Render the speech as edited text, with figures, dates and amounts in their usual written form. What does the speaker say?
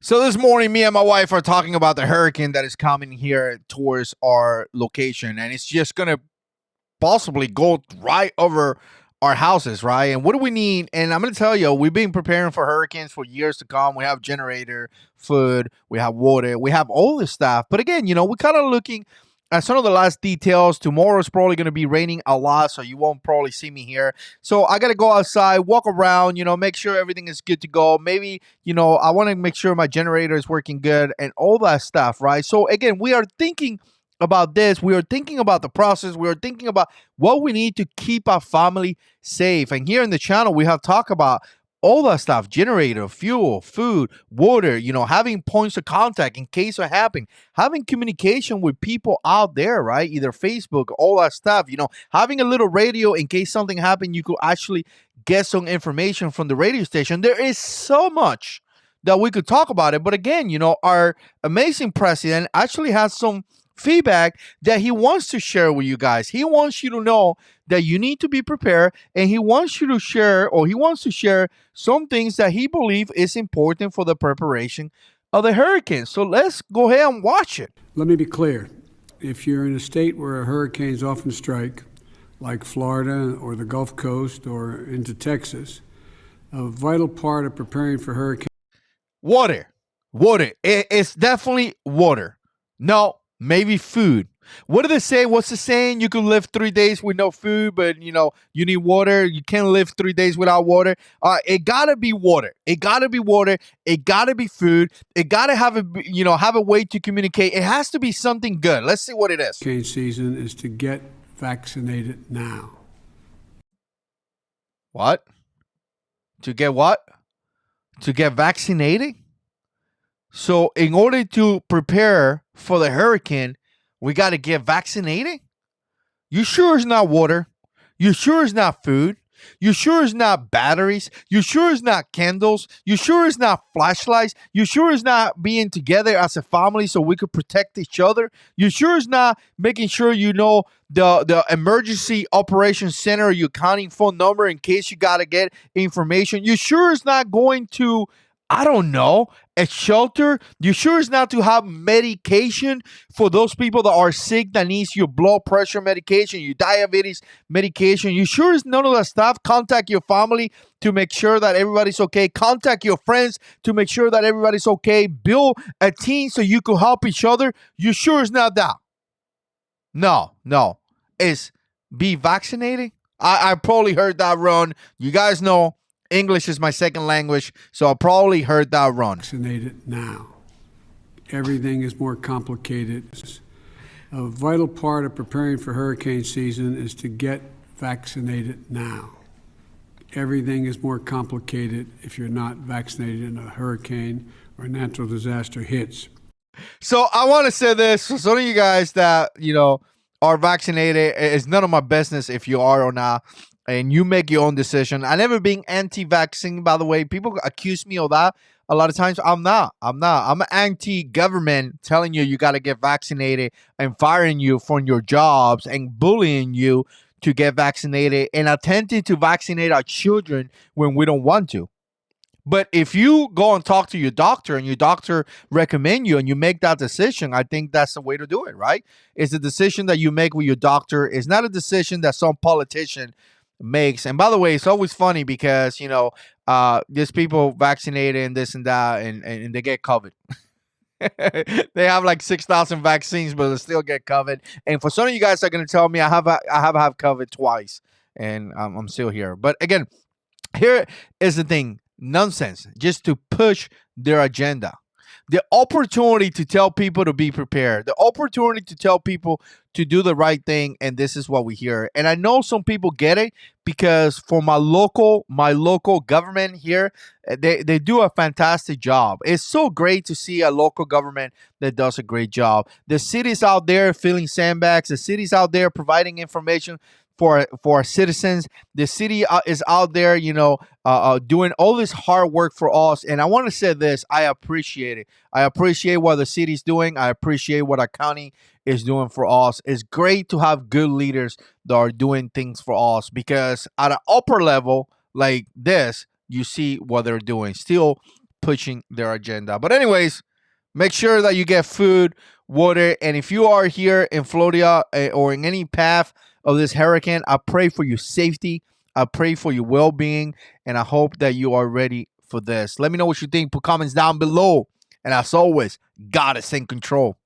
So this morning, me and my wife are talking about the hurricane that is coming here towards our location, and it's just gonna possibly go right over our houses, right? And what do we need? And I'm gonna tell you, we've been preparing for hurricanes for years to come. We have generator, food, we have water, we have all this stuff. But again, we're kind of looking at some of the last details. Tomorrow's probably gonna be raining a lot, so you won't probably see me here. So I gotta go outside, walk around, make sure everything is good to go. Maybe, I want to make sure my generator is working good and all that stuff, right? So again, we are thinking about this. We are thinking about the process. We are thinking about what we need to keep our family safe. And here in the channel, we have talked about all that stuff: generator, fuel, food, water, having points of contact in case of happening, having communication with people out there, right? Either Facebook, all that stuff, having a little radio in case something happened, you could actually get some information from the radio station. There is so much that we could talk about it. But again, our amazing president actually has some feedback that he wants to share with you guys. He wants you to know that you need to be prepared, and he wants you to share, or he wants to share some things that he believes is important for the preparation of the hurricane. So let's go ahead and watch it. Let me be clear. If you're in a state where hurricanes often strike, like Florida or the Gulf Coast or into Texas, a vital part of preparing for hurricanes. Water. It's definitely water. No, maybe food. What do they say? What's the saying? You can live 3 days with no food, but you need water. You can't live 3 days without water. It gotta be water. It gotta be water. It gotta be food. It gotta have a way to communicate. It has to be something good. Let's see what it is. Hurricane season is to get vaccinated now. What? To get what? To get vaccinated? So in order to prepare for the hurricane, we got to get vaccinated? You sure it's not water? You sure it's not food? You sure it's not batteries? You sure it's not candles? You sure it's not flashlights? You sure it's not being together as a family so we could protect each other? You sure it's not making sure the emergency operations center, your counting phone number in case you got to get information? You sure it's not going to, I don't know, a shelter? You sure it's not to have medication for those people that are sick, that needs your blood pressure medication, your diabetes medication? You sure it's none of that stuff? Contact your family to make sure that everybody's okay. Contact your friends to make sure that everybody's okay. Build a team so you can help each other. You sure it's not that? No. It's be vaccinated? I probably heard that wrong. You guys know English is my second language, so I probably heard that wrong. Vaccinated now. Everything is more complicated. A vital part of preparing for hurricane season is to get vaccinated now. Everything is more complicated if you're not vaccinated and a hurricane or natural disaster hits. So I want to say this. So some of you guys that, are vaccinated, it's none of my business if you are or not. And you make your own decision. I never been anti-vaccine, by the way. People accuse me of that a lot of times. I'm not. I'm anti-government telling you got to get vaccinated and firing you from your jobs and bullying you to get vaccinated and attempting to vaccinate our children when we don't want to. But if you go and talk to your doctor and your doctor recommend you and you make that decision, I think that's the way to do it, right? It's a decision that you make with your doctor. It's not a decision that some politician makes. And by the way, it's always funny because there's people vaccinated and this and that, and they get COVID. They have like 6,000 vaccines, but they still get COVID. And for some of you guys are going to tell me I have had COVID twice, and I'm still here. But again, here is the thing: nonsense, just to push their agenda. The opportunity to tell people to be prepared, the opportunity to tell people to do the right thing, and this is what we hear. And I know some people get it because for my local government here, they do a fantastic job. It's so great to see a local government that does a great job. The cities out there filling sandbags, the cities out there providing information for our citizens. The city is out there, doing all this hard work for us. And I want to say this: I appreciate it. I appreciate what the city's doing. I appreciate what our county is doing for us. It's great to have good leaders that are doing things for us, because at an upper level like this, you see what they're doing. Still pushing their agenda. But anyways, make sure that you get food, water, and if you are here in Florida or in any path of this hurricane, I pray for your safety. I pray for your well-being, and I hope that you are ready for this. Let me know what you think. Put comments down below. And as always, God is in control.